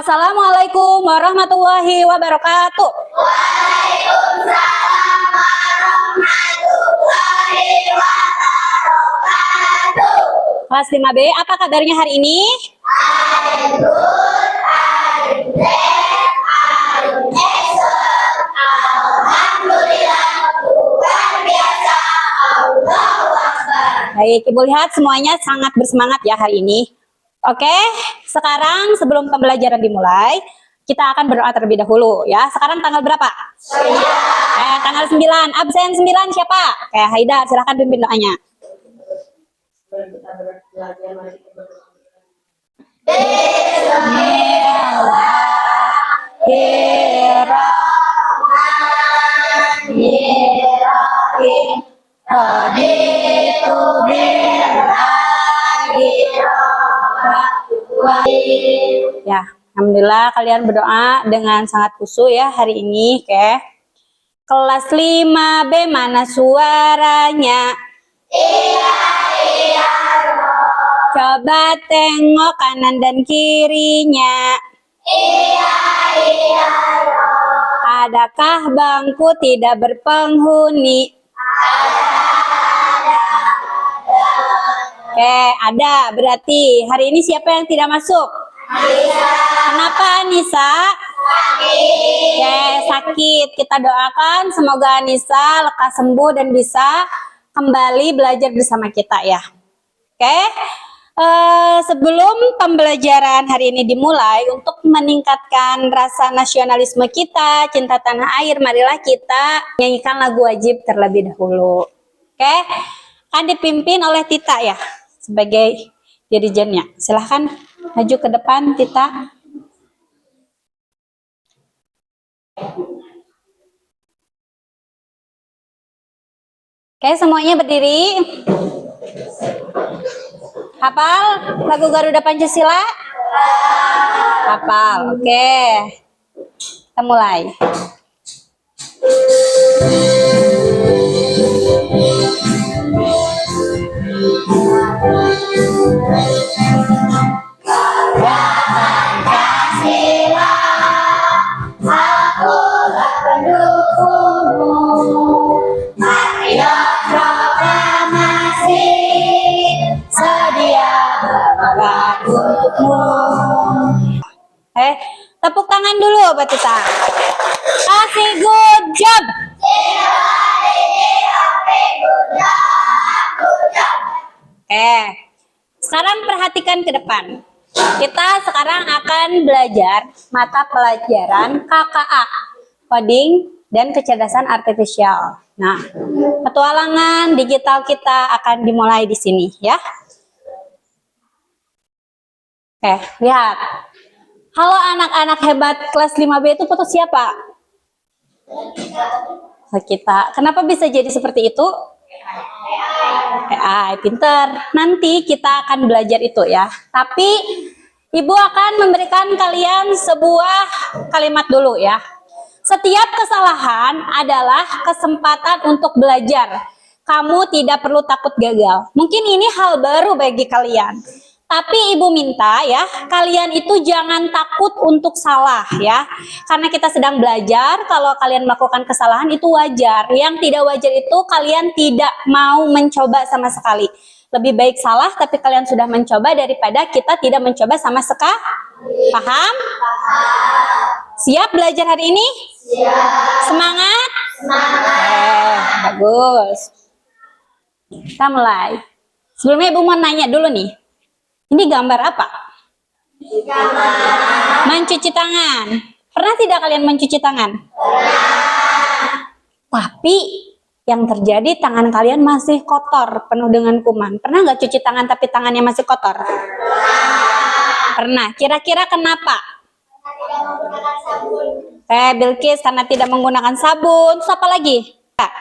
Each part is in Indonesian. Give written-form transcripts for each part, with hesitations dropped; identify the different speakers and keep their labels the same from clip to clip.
Speaker 1: Assalamualaikum warahmatullahi wabarakatuh.
Speaker 2: Waalaikumsalam warahmatullahi wabarakatuh.
Speaker 1: Kelas 5B, apa kabarnya hari ini?
Speaker 2: Alhamdulillah, luar biasa. Allahu Akbar.
Speaker 1: Baik, Ibu lihat semuanya sangat bersemangat ya hari ini. Oke, sekarang sebelum pembelajaran dimulai, kita akan berdoa terlebih dahulu ya. Sekarang tanggal berapa? 9. Tanggal 9. Absen 9 siapa? Oke, Haida, silahkan pimpin doanya.
Speaker 2: Bismillahirrahmanirrahim. Raditu billahi.
Speaker 1: Ya, alhamdulillah kalian berdoa dengan sangat khusyuk ya hari ini. Oke. Kelas 5B mana suaranya?
Speaker 2: Iya, iya,
Speaker 1: Coba tengok kanan dan kirinya.
Speaker 2: iya, iya,
Speaker 1: Adakah bangku tidak berpenghuni? Oke, ada. Berarti hari ini siapa yang tidak masuk? Kenapa Anissa? Oke, sakit. Kita doakan semoga Anissa lekas sembuh dan bisa kembali belajar bersama kita ya. Oke. Sebelum pembelajaran hari ini dimulai, untuk meningkatkan rasa nasionalisme kita, cinta tanah air, marilah kita nyanyikan lagu wajib terlebih dahulu. Oke, akan dipimpin oleh Tita ya, sebagai dirijennya. Silahkan maju ke depan, Tita. Oke, semuanya berdiri. Hafal lagu Garuda Pancasila? Hafal. Oke. Kita mulai.
Speaker 2: Pancasila, akulah pendukungmu. Patriot proklamasi, sedia berkorban untukmu.
Speaker 1: Tepuk tangan dulu Mbak Tita. Kasih good job. Sekarang perhatikan ke depan. Kita sekarang akan belajar mata pelajaran KKA, Coding dan Kecerdasan Artifisial. Nah, petualangan digital kita akan dimulai di sini ya. Lihat. Halo anak-anak hebat kelas 5B itu foto siapa? Kita. Kenapa bisa jadi seperti itu? AI, pinter. Nanti kita akan belajar itu ya. Tapi Ibu akan memberikan kalian sebuah kalimat dulu ya. Setiap kesalahan adalah kesempatan untuk belajar. Kamu tidak perlu takut gagal. Mungkin ini hal baru bagi kalian. Tapi Ibu minta ya, kalian itu jangan takut untuk salah ya. Karena kita sedang belajar, kalau kalian melakukan kesalahan itu wajar. Yang tidak wajar itu kalian tidak mau mencoba sama sekali. Lebih baik salah tapi kalian sudah mencoba daripada kita tidak mencoba sama sekali. Paham? Siap belajar hari ini? Siap. Semangat? Semangat. Bagus. Kita mulai. Sebelumnya Ibu mau nanya dulu nih. Ini gambar apa? Mencuci tangan. Pernah tidak kalian mencuci tangan? Pernah. Tapi yang terjadi tangan kalian masih kotor, penuh dengan kuman. Pernah nggak cuci tangan tapi tangannya masih kotor? Pernah. Kira-kira kenapa?
Speaker 2: Karena tidak menggunakan sabun.
Speaker 1: Bilkis karena tidak menggunakan sabun. Terus apa lagi? Pak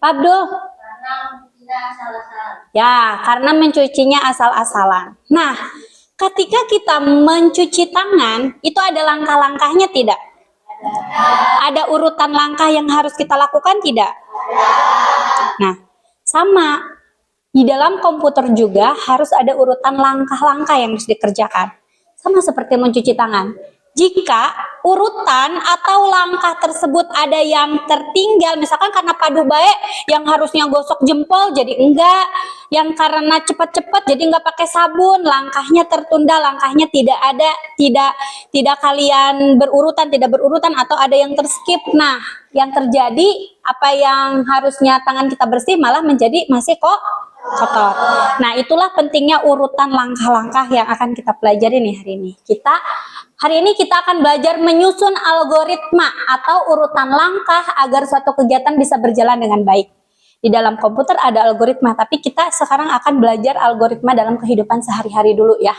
Speaker 1: Abdul?
Speaker 2: Karena tidak asal-asalan.
Speaker 1: Ya, karena mencucinya asal-asalan. Nah, ketika kita mencuci tangan, itu ada langkah-langkahnya tidak? Ada urutan langkah yang harus kita lakukan tidak? Nah, sama. Di dalam komputer juga harus ada urutan langkah-langkah yang harus dikerjakan. Sama seperti mencuci tangan. jika urutan atau langkah tersebut ada yang tertinggal, misalkan karena padu baik yang harusnya gosok jempol jadi enggak, yang karena cepat-cepat jadi enggak pakai sabun, langkahnya tertunda, langkahnya tidak ada, tidak kalian tidak berurutan atau ada yang terskip. Nah, yang terjadi apa yang harusnya tangan kita bersih malah menjadi masih kok kotor. Nah, itulah pentingnya urutan langkah-langkah yang akan kita pelajari nih hari ini. Hari ini kita akan belajar menyusun algoritma atau urutan langkah agar suatu kegiatan bisa berjalan dengan baik. Di dalam komputer ada algoritma, tapi kita sekarang akan belajar algoritma dalam kehidupan sehari-hari dulu ya.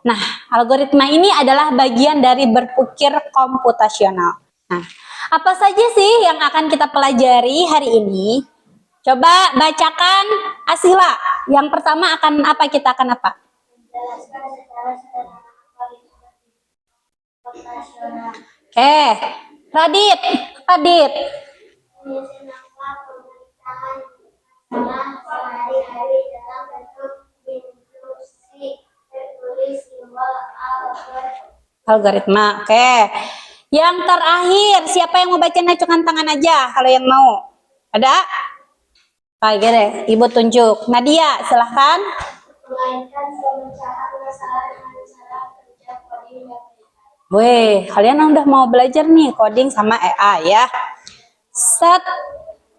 Speaker 1: Nah, algoritma ini adalah bagian dari berpikir komputasional. Nah, apa saja sih yang akan kita pelajari hari ini? Coba bacakan Asila. Yang pertama akan apa? Kita akan apa?
Speaker 2: Menjelaskan secara sederhana algoritma komputasional.
Speaker 1: Radit.
Speaker 2: Menyusun langkah pemerintahan masalah sehari-hari dalam bentuk instruksi tertulis simbol
Speaker 1: Algoritma. Yang terakhir, siapa yang mau baca acungkan tangan aja kalau yang mau. Ada? Baik deh, Ibu tunjuk. Nadia, silahkan.
Speaker 2: melainkan pemecahan masalah dengan cara kerja coding dan AI.
Speaker 1: Weh, kalian udah mau belajar nih coding sama AI ya. Set.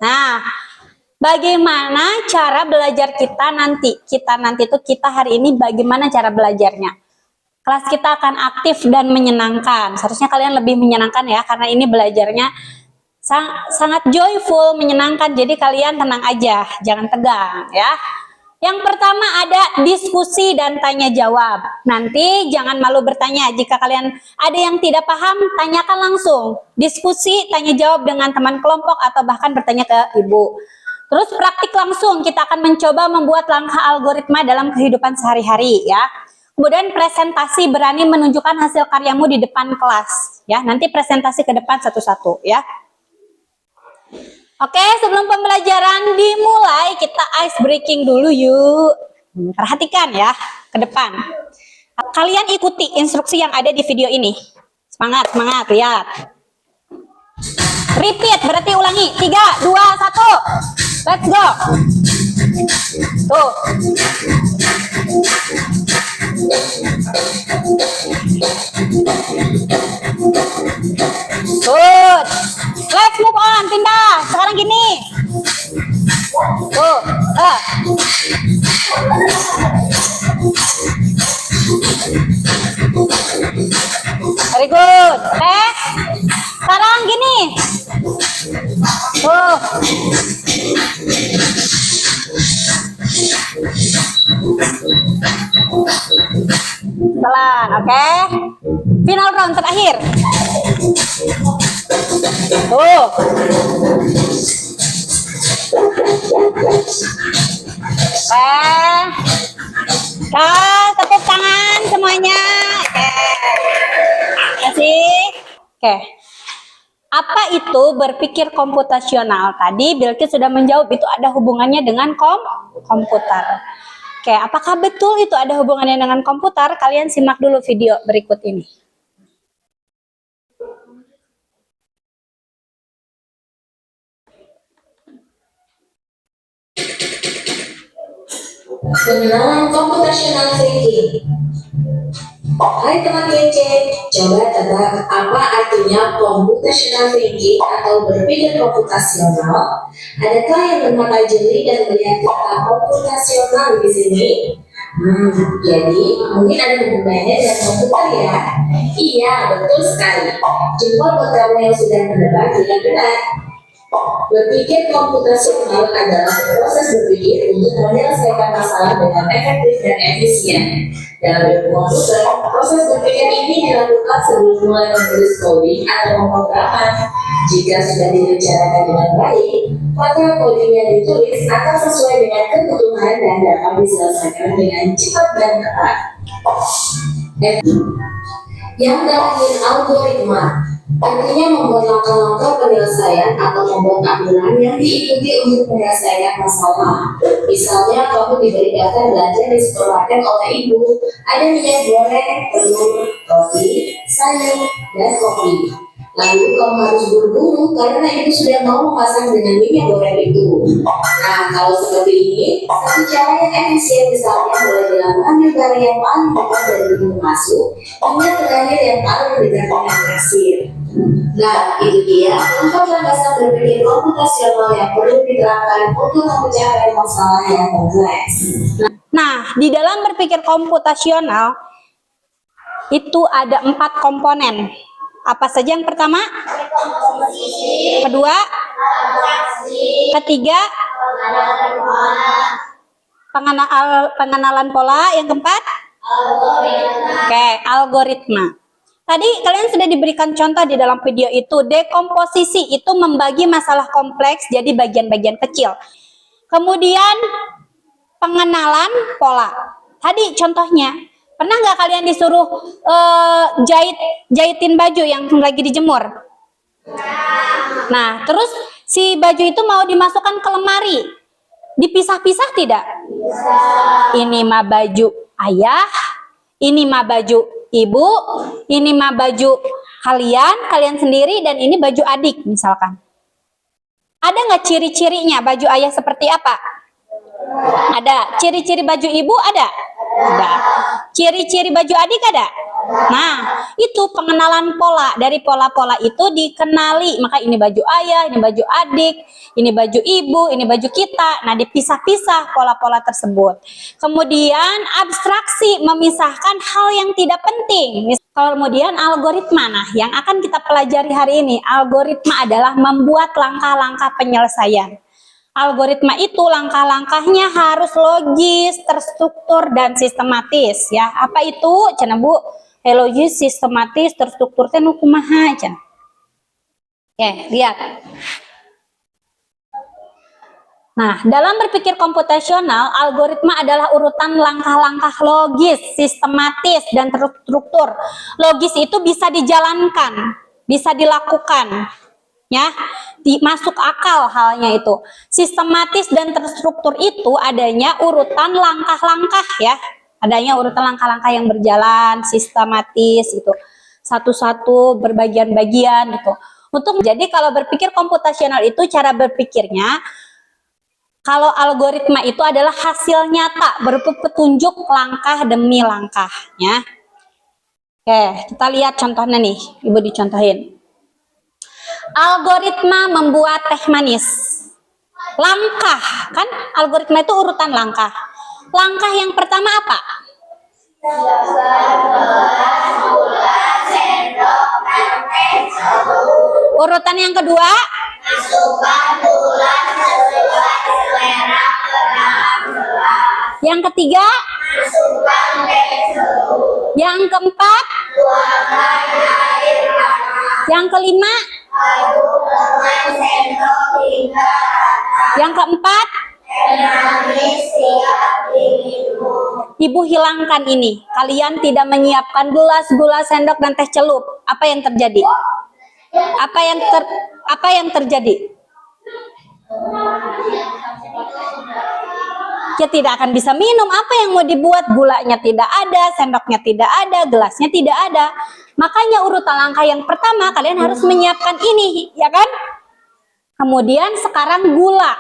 Speaker 1: Nah, bagaimana cara belajar kita nanti? Kita hari ini bagaimana cara belajarnya? Kelas kita akan aktif dan menyenangkan. Seharusnya kalian lebih menyenangkan ya, karena ini belajarnya sangat joyful, menyenangkan. Jadi kalian tenang aja, jangan tegang ya. Yang pertama ada diskusi dan tanya jawab. Nanti jangan malu bertanya. Jika kalian ada yang tidak paham, tanyakan langsung. Diskusi, tanya jawab dengan teman kelompok atau bahkan bertanya ke ibu. Terus praktik langsung, kita akan mencoba membuat langkah algoritma dalam kehidupan sehari-hari ya. Kemudian presentasi, berani menunjukkan hasil karyamu di depan kelas ya. Nanti presentasi ke depan satu-satu ya. Oke, sebelum pembelajaran dimulai, kita ice breaking dulu yuk. Perhatikan ya, ke depan. Kalian ikuti instruksi yang ada di video ini. Semangat, lihat. Repeat, berarti ulangi. 3, 2, 1. Let's go. Tuh. Good. Let's move on, pindah. Sekarang gini. Tuh. Very good. Oke. Sekarang gini. Tuh. Pelan, oke. Final round terakhir. Tuh. Tepuk tangan semuanya. Oke. Kasih. Oke. Apa itu berpikir komputasional? Tadi Bilqis sudah menjawab, itu ada hubungannya dengan komputer. Oke, apakah betul itu ada hubungannya dengan komputer? Kalian simak dulu video berikut ini.
Speaker 3: Pengenalan computational thinking. Hai teman kece, coba tebak apa artinya computational thinking atau berpikir komputasional? Adakah yang bermata jeli dan melihat kata komputasional di sini? Jadi mungkin ada hubungannya dengan komputer ya? Iya, betul sekali. Jempol buat kamu yang sudah menebak tidak benar. Berpikir komputasional adalah proses berpikir untuk menyelesaikan masalah dengan efektif dan efisien. Dalam ilmu komputer, proses berpikir ini dilakukan sebelum mulai menulis coding atau pemrograman. Jika sudah direncanakan dengan baik, maka coding yang ditulis akan sesuai dengan kebutuhan dan dapat diselesaikan dengan cepat dan tepat. Yang terakhir, algoritma. Artinya membuat langkah-langkah penyelesaian atau membuat aturan yang diikuti untuk menyelesaikan masalah. Misalnya, kamu diberi daftar belanja di supermarket oleh ibu. Ada minyak goreng, telur, roti, sayur, dan kopi. Lalu kamu harus buru-buru karena ibu sudah mau memasak dengan minyak goreng itu. Nah, kalau seperti ini, satu cara yang efisien misalnya mulai dengan mengambil barang yang paling dekat dari pintu masuk hingga terakhir yang paling dekat dengan kasir. Nah, itu dia 4 landasan berpikir komputasional yang perlu diterapkan untuk mencapai masalah yang kompleks.
Speaker 1: Nah, di dalam berpikir komputasional itu ada 4 komponen. Apa saja yang pertama? Kedua? Ketiga? Pengenalan pola. Yang keempat? Oke, algoritma. Tadi kalian sudah diberikan contoh di dalam video itu. Dekomposisi itu membagi masalah kompleks jadi bagian-bagian kecil. Kemudian pengenalan pola. Tadi contohnya, pernah nggak kalian disuruh jahitin baju yang lagi dijemur? Nah, terus si baju itu mau dimasukkan ke lemari, dipisah-pisah tidak? Ini mah baju ayah, ini mah baju ibu, ini mah baju kalian sendiri, dan ini baju adik misalkan. Ada nggak ciri-cirinya baju ayah seperti apa? Ada. Ciri-ciri baju ibu ada? Ada. Ciri-ciri baju adik ada? Nah, itu pengenalan pola. Dari pola-pola itu dikenali. Maka ini baju ayah, ini baju adik, ini baju ibu, ini baju kita. Nah, dipisah-pisah pola-pola tersebut. Kemudian abstraksi, memisahkan hal yang tidak penting. Kemudian algoritma. Nah, yang akan kita pelajari hari ini, algoritma adalah membuat langkah-langkah penyelesaian. Algoritma itu langkah-langkahnya harus logis, terstruktur, dan sistematis ya. Apa itu? Cenah Bu, logis, sistematis, terstruktur teh nu kumaha cenah. Oke, lihat. Nah, dalam berpikir komputasional, algoritma adalah urutan langkah-langkah logis, sistematis, dan terstruktur. Logis itu bisa dijalankan, bisa dilakukan. Ya, masuk akal halnya itu. Sistematis dan terstruktur itu adanya urutan langkah-langkah ya. Adanya urutan langkah-langkah yang berjalan sistematis gitu. Satu-satu berbagian-bagian gitu. Jadi kalau berpikir komputasional itu cara berpikirnya, kalau algoritma itu adalah hasil nyata berupa petunjuk langkah demi langkah ya. Oke, kita lihat contohnya nih. Ibu dicontohin. Algoritma membuat teh manis. Langkah, kan algoritma itu urutan langkah. Langkah yang pertama apa? Urutan yang kedua? Yang ketiga? Yang keempat? Yang kelima? Yang keempat? Ibu hilangkan ini. Kalian tidak menyiapkan gelas, gula, sendok, dan teh celup. Apa yang terjadi? Apa yang terjadi? Ya tidak akan bisa minum. Apa yang mau dibuat? Gulanya tidak ada, sendoknya tidak ada, gelasnya tidak ada. Makanya urutan langkah yang pertama kalian harus menyiapkan ini, ya kan? Kemudian sekarang gula.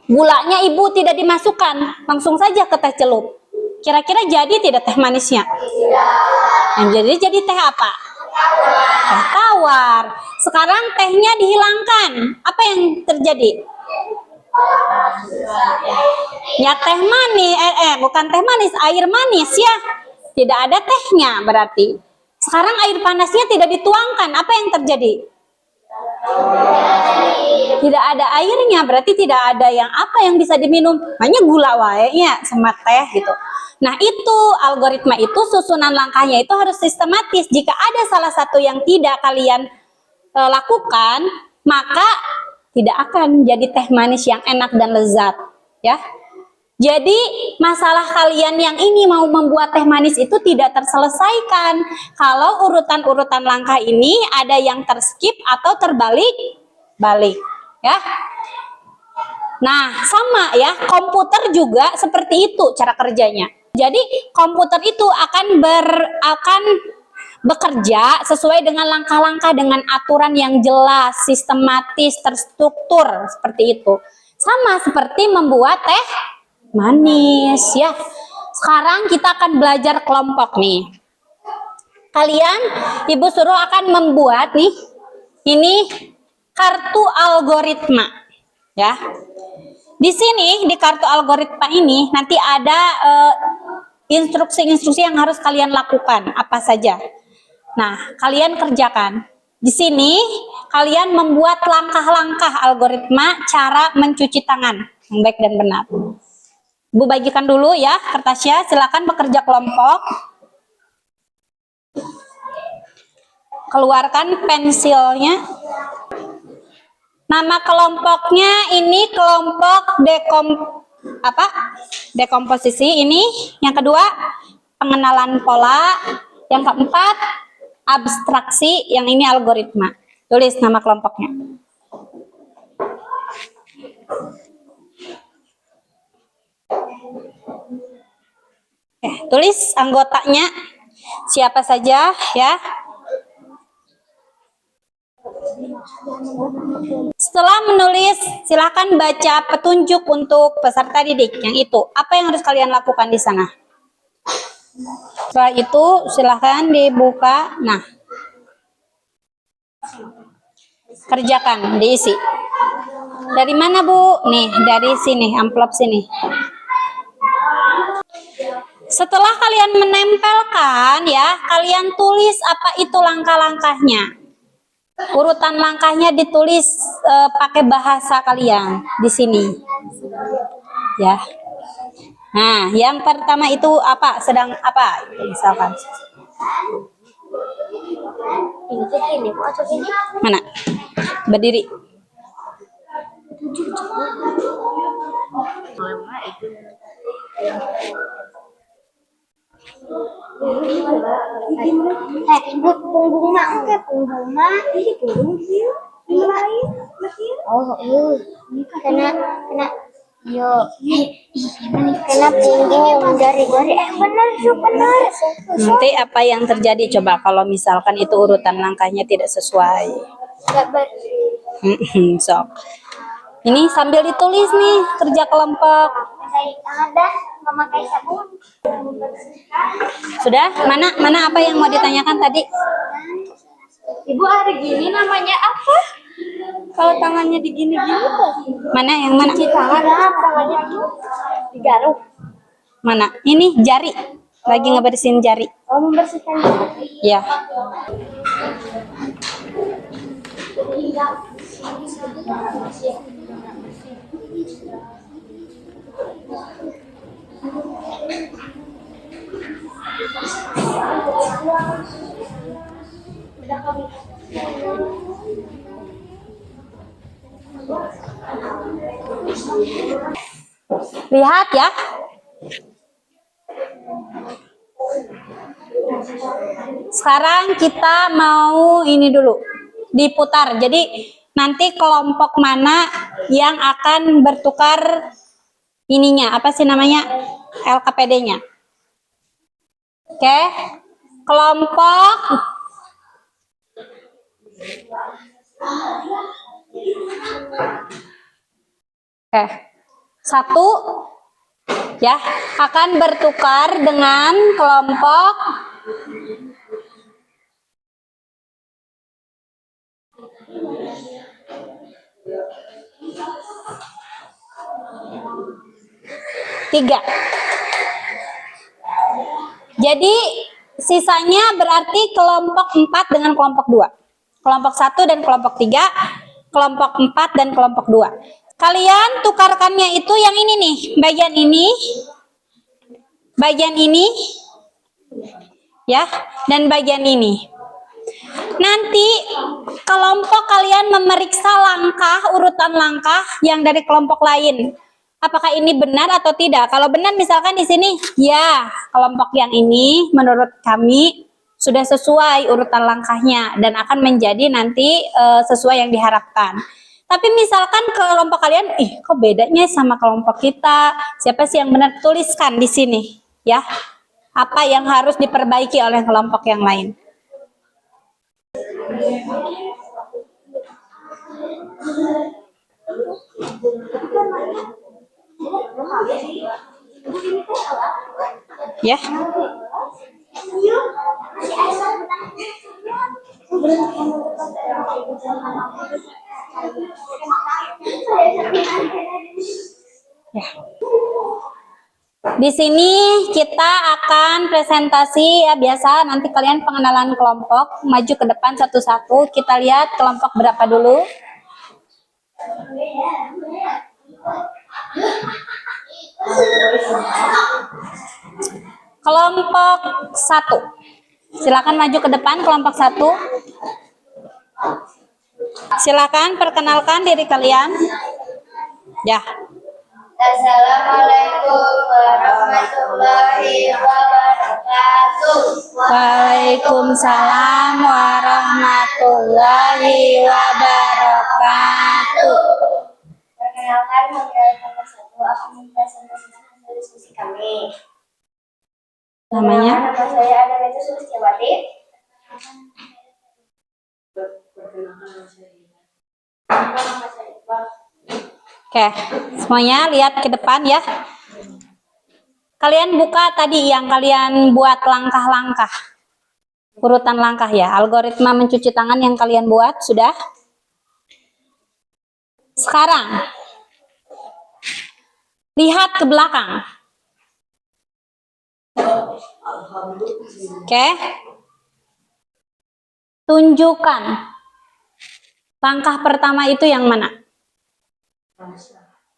Speaker 1: Gulanya ibu tidak dimasukkan, langsung saja ke teh celup. Kira-kira jadi tidak teh manisnya? Yang jadi teh apa? Teh tawar. Sekarang tehnya dihilangkan. Apa yang terjadi? Ya teh manis, bukan teh manis, air manis ya. Tidak ada tehnya berarti. Sekarang air panasnya tidak dituangkan. Apa yang terjadi? Tidak ada airnya, berarti tidak ada yang bisa diminum. Hanya gula wae ya sama teh gitu. Nah, itu algoritma itu susunan langkahnya itu harus sistematis. Jika ada salah satu yang tidak kalian lakukan, maka tidak akan jadi teh manis yang enak dan lezat, ya. Jadi masalah kalian yang ini mau membuat teh manis itu tidak terselesaikan kalau urutan-urutan langkah ini ada yang terskip atau terbalik-balik, ya. Nah, sama ya, komputer juga seperti itu cara kerjanya. Jadi komputer itu akan bekerja sesuai dengan langkah-langkah dengan aturan yang jelas, sistematis, terstruktur seperti itu. Sama seperti membuat teh manis ya. Sekarang kita akan belajar kelompok nih. Kalian, Ibu suruh akan membuat nih, ini kartu algoritma ya. Di sini di kartu algoritma ini nanti ada instruksi-instruksi yang harus kalian lakukan apa saja. Nah, kalian kerjakan. Di sini kalian membuat langkah-langkah algoritma cara mencuci tangan yang baik dan benar. Bu bagikan dulu ya kertasnya, silakan bekerja kelompok. Keluarkan pensilnya. Nama kelompoknya ini kelompok dekomposisi ini. Yang kedua, pengenalan pola. Yang keempat, abstraksi. Yang ini algoritma. Tulis nama kelompoknya. Tulis anggotanya siapa saja ya. Setelah menulis, silakan baca petunjuk untuk peserta didik yang itu. Apa yang harus kalian lakukan di sana? Setelah itu silakan dibuka. Nah, kerjakan, diisi. Dari mana Bu? Nih, dari sini, amplop sini. Setelah kalian menempelkan ya, kalian tulis apa itu langkah-langkahnya. Urutan langkahnya ditulis pakai bahasa kalian di sini. Ya. Nah, yang pertama itu apa? Sedang apa? Misalkan.
Speaker 2: Ini tuh gini, kok atau gini?
Speaker 1: Mana? Berdiri.
Speaker 2: Punggung mah enggak, punggung mah ini punggung dia lain. Oh, kena yo kena punggung dari benar benar.
Speaker 1: Nanti apa yang terjadi coba kalau misalkan itu urutan langkahnya tidak sesuai. Sok. Ini sambil ditulis nih kerja kelompok.
Speaker 2: Ada memakai sabun.
Speaker 1: Sudah? Mana apa yang mau ditanyakan tadi?
Speaker 2: Ibu ada gini namanya apa? Kalau tangannya digini-gini tuh.
Speaker 1: Mana yang mana?
Speaker 2: Cuci tangan tangannya tuh digaruk.
Speaker 1: Mana? Ini jari. Lagi ngebersihin jari.
Speaker 2: Oh, membersihkan jari.
Speaker 1: Ya. Lihat ya. Sekarang kita mau ini dulu diputar. Jadi nanti kelompok mana yang akan bertukar ininya, apa sih namanya, LKPD-nya. Oke, kelompok satu ya akan bertukar dengan kelompok tiga. Jadi sisanya berarti kelompok 4 dengan kelompok 2. Kelompok 1 dan kelompok 3, kelompok 4 dan kelompok 2. Kalian tukarkannya itu yang ini nih, bagian ini, ya, dan bagian ini. Nanti kelompok kalian memeriksa langkah, urutan langkah yang dari kelompok lain. Apakah ini benar atau tidak? Kalau benar misalkan di sini, ya, kelompok yang ini menurut kami sudah sesuai urutan langkahnya dan akan menjadi nanti sesuai yang diharapkan. Tapi misalkan kelompok kalian, kok bedanya sama kelompok kita? Siapa sih yang benar? Tuliskan di sini, ya. Apa yang harus diperbaiki oleh kelompok yang lain? Ya. Ya. Di sini kita akan presentasi ya, biasa nanti kalian pengenalan kelompok, maju ke depan satu-satu. Kita lihat kelompok berapa dulu. Kelompok 1. Silakan maju ke depan kelompok 1. Silakan perkenalkan diri kalian. Ya.
Speaker 2: Assalamualaikum warahmatullahi wabarakatuh.
Speaker 1: Waalaikumsalam warahmatullahi wabarakatuh.
Speaker 2: Perkenalkan, kami kelompok 1 akan mempresentasikan hasil diskusi kami.
Speaker 1: Namanya?
Speaker 2: Nama saya adalah Sulistiawati.
Speaker 1: Oke, semuanya lihat ke depan ya. Kalian buka tadi yang kalian buat langkah-langkah. Urutan langkah ya, algoritma mencuci tangan yang kalian buat, sudah? Sekarang, lihat ke belakang. Oke. Tunjukkan. Langkah pertama itu yang mana?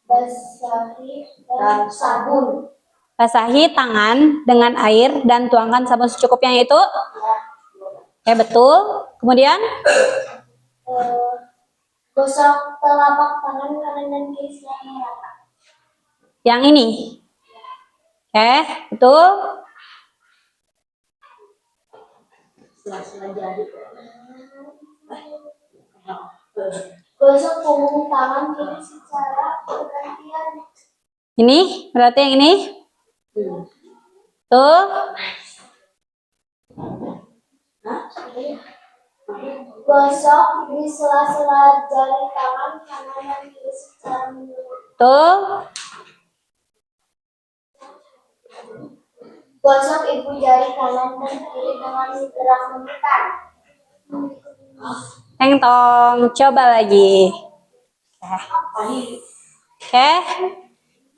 Speaker 2: Basahi dan sabun.
Speaker 1: Basahi tangan dengan air dan tuangkan sabun secukupnya itu. Oke, betul. Kemudian
Speaker 2: Gosok telapak tangan kanan dan kiri secara merata.
Speaker 1: yang ini. Oke, betul.
Speaker 2: Gosok punggung tangan kiri secara bergantian.
Speaker 1: Ini berarti yang ini. Tuh.
Speaker 2: Gosok di sela-sela jari tangan kanan dan kiri secara menurut.
Speaker 1: Tuh.
Speaker 2: Gosok ibu jari kanan dan kiri dengan gerak memutar.
Speaker 1: Tong, coba lagi. Oke.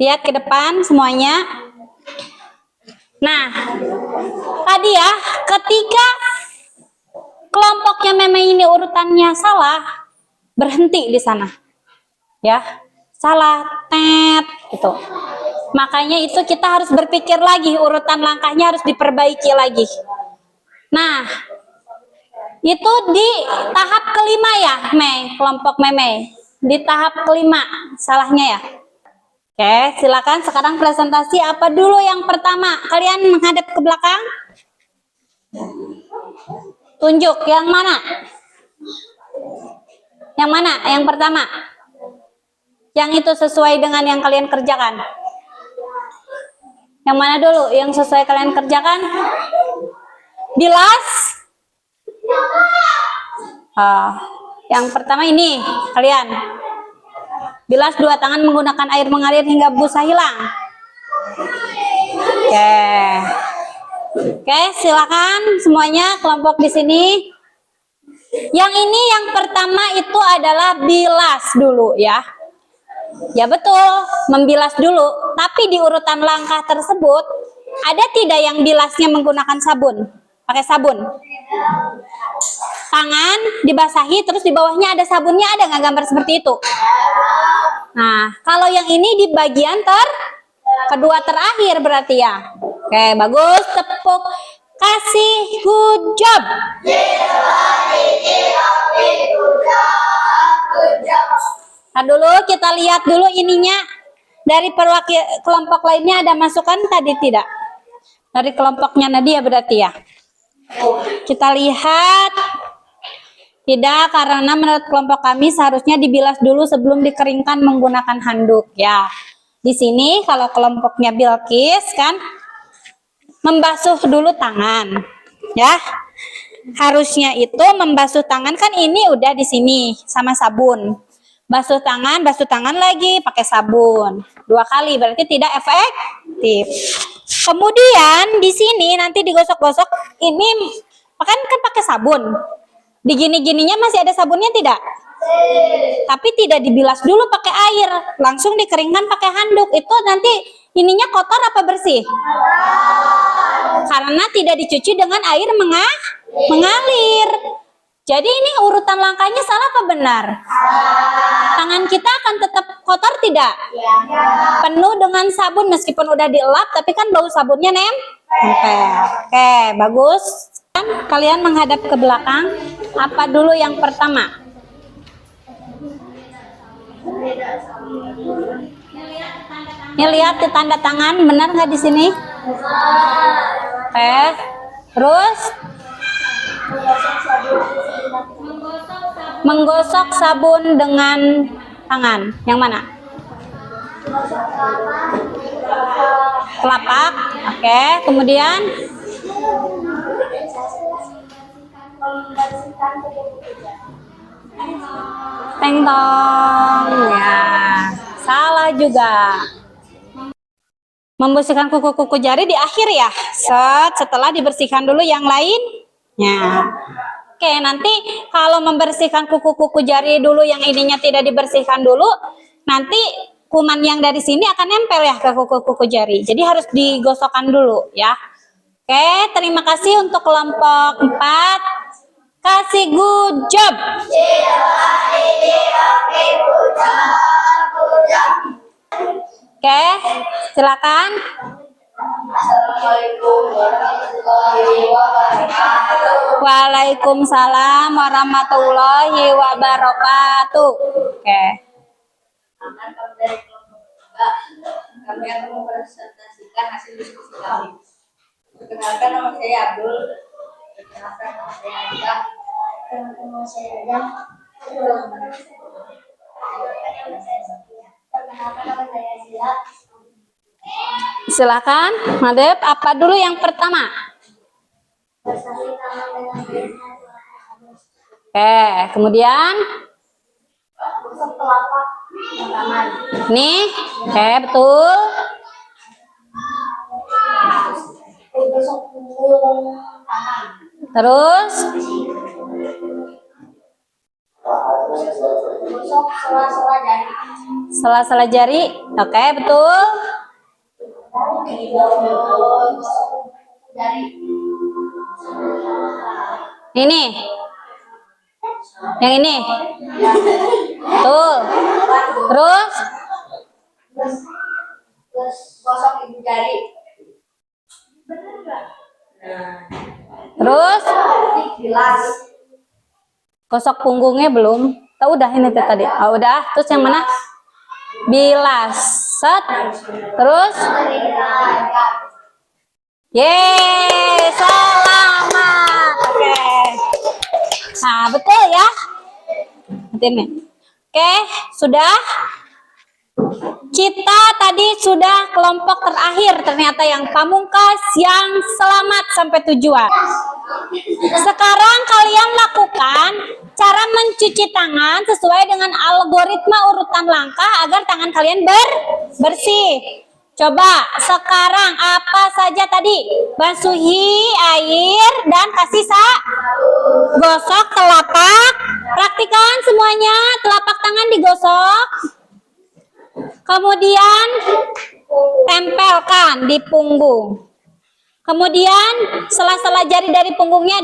Speaker 1: Lihat ke depan semuanya. Nah, tadi ya, ketika kelompoknya memang ini urutannya salah, berhenti di sana. Ya, salah, tet, gitu. Makanya itu kita harus berpikir lagi, urutan langkahnya harus diperbaiki lagi. Nah, itu di tahap kelima ya, kelompok Meme. Di tahap kelima, salahnya ya. Oke, silakan sekarang presentasi apa dulu yang pertama? Kalian menghadap ke belakang. Tunjuk yang mana? Yang mana? Yang pertama. Yang itu sesuai dengan yang kalian kerjakan. Yang mana dulu? Yang sesuai kalian kerjakan? Bilas. Yang pertama ini kalian. Bilas 2 tangan menggunakan air mengalir hingga busa hilang. Oke, silakan semuanya kelompok di sini. Yang ini yang pertama itu adalah bilas dulu ya. Ya betul, membilas dulu. Tapi di urutan langkah tersebut ada tidak yang bilasnya menggunakan sabun? Pakai sabun. Tangan dibasahi terus di bawahnya ada sabunnya, ada nggak gambar seperti itu? Nah, kalau yang ini di bagian kedua terakhir berarti ya. Oke, bagus, tepuk kasih, good job. Nah, dulu kita lihat dulu ininya. Dari kelompok lainnya ada masukan tadi tidak? Dari kelompoknya Nadia berarti ya. Kita lihat. Tidak, karena menurut kelompok kami seharusnya dibilas dulu sebelum dikeringkan menggunakan handuk ya. Di sini kalau kelompoknya Bilkis kan membasuh dulu tangan ya. Harusnya itu membasuh tangan kan ini udah di sini sama sabun. Basuh tangan lagi pakai sabun. 2 kali berarti tidak efektif. Kemudian di sini nanti digosok-gosok ini kan pakai sabun. Di gini-gininya masih ada sabunnya tidak? Tapi tidak dibilas dulu pakai air, langsung dikeringkan pakai handuk. Itu nanti ininya kotor apa bersih? Karena tidak dicuci dengan air mengalir. Jadi ini urutan langkahnya salah apa benar? Tangan kita akan tetap kotor tidak? Penuh dengan sabun meskipun udah dielap, tapi kan bau sabunnya nempel. Oke, bagus. Kalian menghadap ke belakang. Apa dulu yang pertama? Ini lihat di tanda tangan, benar nggak di sini? Oke. Terus menggosok sabun dengan tangan. Yang mana? Telapak. Oke. Kemudian tengtong ya, salah juga. Membersihkan kuku-kuku jari di akhir ya, setelah dibersihkan dulu yang lainnya. Oke, nanti kalau membersihkan kuku-kuku jari dulu yang ininya tidak dibersihkan dulu, nanti kuman yang dari sini akan nempel ya ke kuku-kuku jari. Jadi harus digosokkan dulu ya. Oke, terima kasih untuk kelompok 4. Kasih good job. Oke, silakan. Waalaikumsalam warahmatullahi wabarakatuh. Oke.
Speaker 4: Kami akan mempresentasikan hasil diskusi kami. Perkenalkan, nama saya Abdul. Perkenalkan, nama saya Adila.
Speaker 2: Perkenalkan, nama saya Adam. Perkenalkan, nama saya Sofia. Perkenalkan, nama saya Zila.
Speaker 1: Silakan, Madep. Apa dulu yang pertama?
Speaker 2: Basahi tangan dengan air hangat.
Speaker 1: Oke, kemudian
Speaker 2: Gosok telapak tangan.
Speaker 1: nih, oke betul.
Speaker 2: Gosok punggung tangan.
Speaker 1: Terus,
Speaker 2: Gosok sela-sela jari.
Speaker 1: sela-sela jari, oke betul.
Speaker 2: Gosok jari.
Speaker 1: Ini, yang ini, betul. Terus,
Speaker 4: Gosok ibu jari.
Speaker 1: terus
Speaker 4: Bilas.
Speaker 1: gosok punggungnya belum? Tahu udah ini tuh tadi. Oh, udah. Terus yang mana? Bilas. Set. Terus, yeay, selamat. Oke. Nah, betul ya. Ini. Oke, sudah. Kita tadi sudah kelompok terakhir ternyata yang pamungkas yang selamat sampai tujuan. Sekarang kalian lakukan cara mencuci tangan sesuai dengan algoritma urutan langkah agar tangan kalian bersih. Coba sekarang apa saja tadi? Basuhi air dan kasih gosok telapak. Praktikan semuanya, telapak tangan digosok. Kemudian tempelkan di punggung. Kemudian sela-sela jari dari punggungnya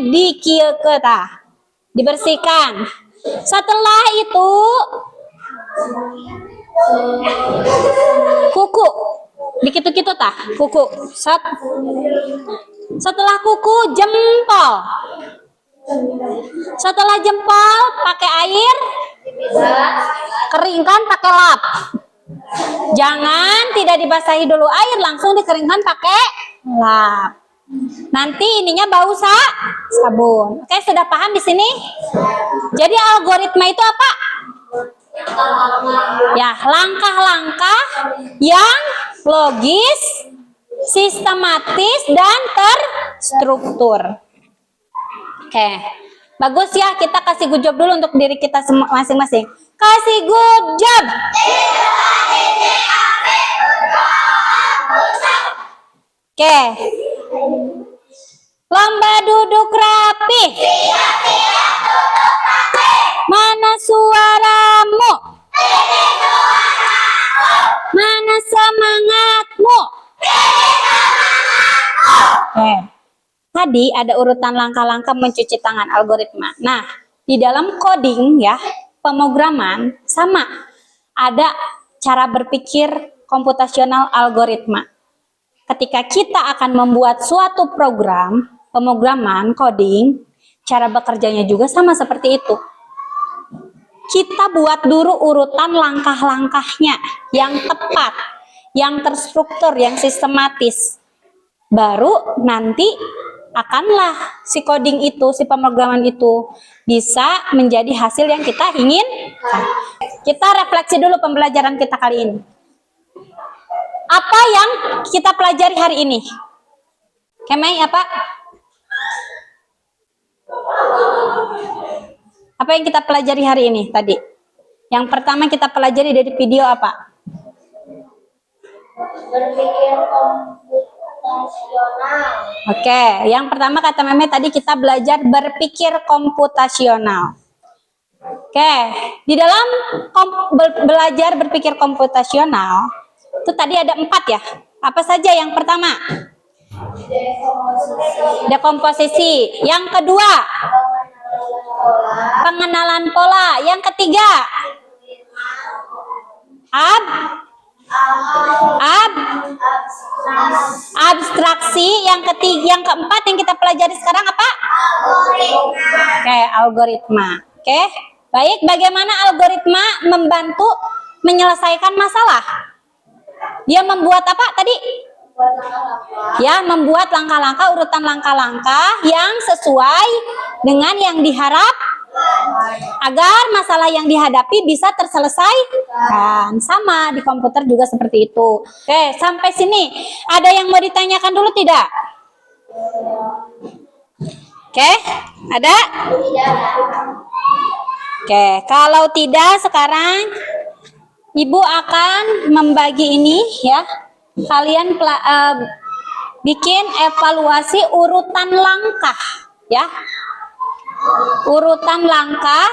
Speaker 1: dibersihkan. Setelah itu kuku dikitu-kitu kuku. Setelah kuku jempol. Setelah jempol pakai air, keringkan pakai lap. Jangan tidak dibasahi dulu air, langsung dikeringkan pakai lap. Nanti ininya bau sabun. Oke, sudah paham di sini? Jadi algoritma itu apa? Ya, langkah-langkah yang logis, sistematis, dan terstruktur. Oke, bagus ya. Kita kasih good job dulu untuk diri kita masing-masing. Kasih good job. Oke. Lomba duduk rapi. Mana suaramu? Mana semangatmu? Oke. Tadi ada urutan langkah-langkah mencuci tangan algoritma. Nah, di dalam coding ya, pemrograman sama ada cara berpikir komputasional algoritma. Ketika kita akan membuat suatu program, pemrograman, coding, cara bekerjanya juga sama seperti itu. Kita buat dulu urutan langkah-langkahnya yang tepat, yang terstruktur, yang sistematis. Baru nanti akanlah si coding itu, si pemrograman itu bisa menjadi hasil yang kita inginkan. Kita refleksi dulu pembelajaran kita kali ini. Apa yang kita pelajari hari ini? Kemai apa? Apa yang kita pelajari hari ini tadi? Yang pertama kita pelajari dari video apa?
Speaker 2: Berpikir komputasional.
Speaker 1: Oke, yang pertama kata Meme tadi kita belajar berpikir komputasional. Oke, di dalam belajar berpikir komputasional itu tadi ada 4 ya. Apa saja yang pertama? Dekomposisi. Yang kedua, pengenalan pola. Yang ketiga, abstraksi. Yang keempat yang kita pelajari sekarang apa? Oke, algoritma. Oke, baik. Bagaimana algoritma membantu menyelesaikan masalah? Dia membuat apa tadi? Ya, membuat langkah-langkah, urutan langkah-langkah yang sesuai dengan yang diharap agar masalah yang dihadapi bisa terselesaikan. Sama di komputer juga seperti itu. Oke, sampai sini ada yang mau ditanyakan dulu tidak? Oke, ada? Oke, kalau tidak sekarang Ibu akan membagi ini ya. Kalian bikin evaluasi urutan langkah ya. Urutan langkah.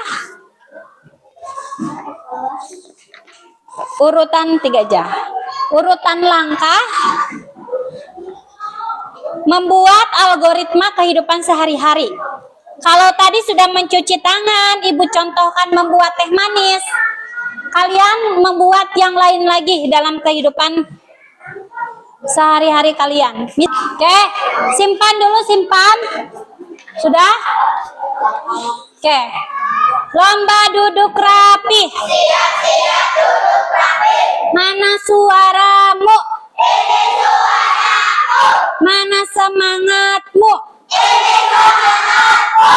Speaker 1: Urutan 3 aja. Urutan langkah membuat algoritma kehidupan sehari-hari. Kalau tadi sudah mencuci tangan, Ibu contohkan membuat teh manis. Kalian membuat yang lain lagi dalam kehidupan sehari-hari kalian. Oke, simpan dulu, simpan. Sudah? Oke. Lomba duduk rapi.
Speaker 2: Siap-siap duduk rapi.
Speaker 1: Mana suaramu?
Speaker 2: Ini suaraku.
Speaker 1: Mana semangatmu?
Speaker 2: Ini semangatku.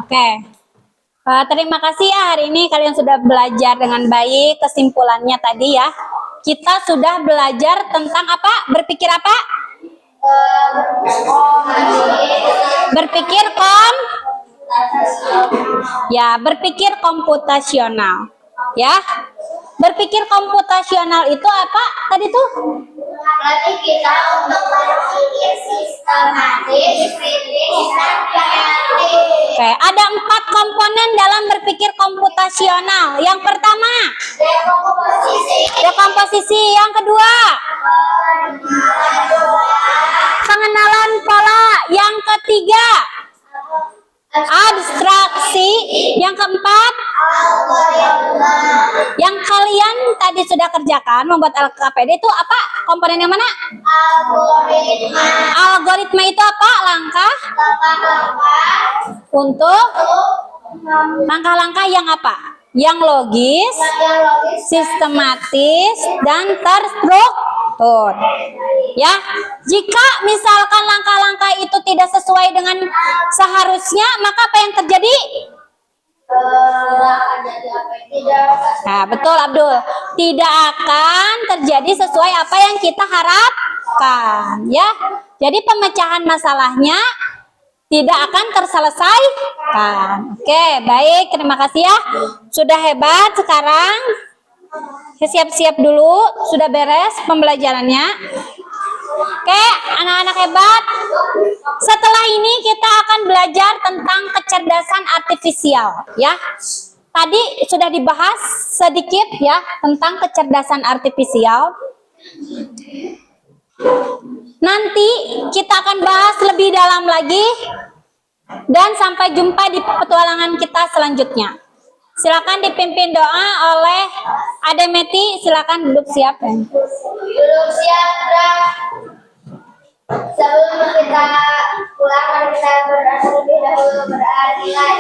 Speaker 1: Oke. Terima kasih ya, hari ini kalian sudah belajar dengan baik. Kesimpulannya tadi ya, kita sudah belajar tentang apa? Berpikir apa? Berpikir berpikir komputasional. Ya. Berpikir komputasional itu apa tadi tuh?
Speaker 2: Berarti kita untuk berpikir sistematis, kritis, dan kreatif.
Speaker 1: Oke, ada 4 komponen dalam berpikir komputasional. Yang pertama, dekomposisi. Yang kedua, pengenalan pola. Yang ketiga, abstraksi. Yang keempat, yang kalian tadi sudah kerjakan membuat LKPD itu apa? Komponen yang mana?
Speaker 2: Algoritma.
Speaker 1: Algoritma itu apa? Langkah-langkah untuk langkah-langkah yang apa? yang logis,
Speaker 2: yang logis,
Speaker 1: sistematis, dan terstruktur. Ya, jika misalkan langkah-langkah itu tidak sesuai dengan seharusnya, maka apa yang terjadi?
Speaker 2: akan jadi apa yang tidak.
Speaker 1: Nah, betul Abdul. Tidak akan terjadi sesuai apa yang kita harapkan, ya. Jadi pemecahan masalahnya tidak akan terselesaikan. Oke, baik. Terima kasih ya. Sudah hebat sekarang. Siap-siap dulu. Sudah beres pembelajarannya. Oke, anak-anak hebat. Setelah ini kita akan belajar tentang kecerdasan artifisial, ya. Tadi sudah dibahas sedikit ya tentang kecerdasan artifisial. Nanti kita akan bahas lebih dalam lagi dan sampai jumpa di petualangan kita selanjutnya. Silakan dipimpin doa oleh Ademeti. Silakan duduk siap.
Speaker 2: Duduk siap, gerak. Sebelum kita pulang, kita berdoa terlebih dahulu, berdoa nilai.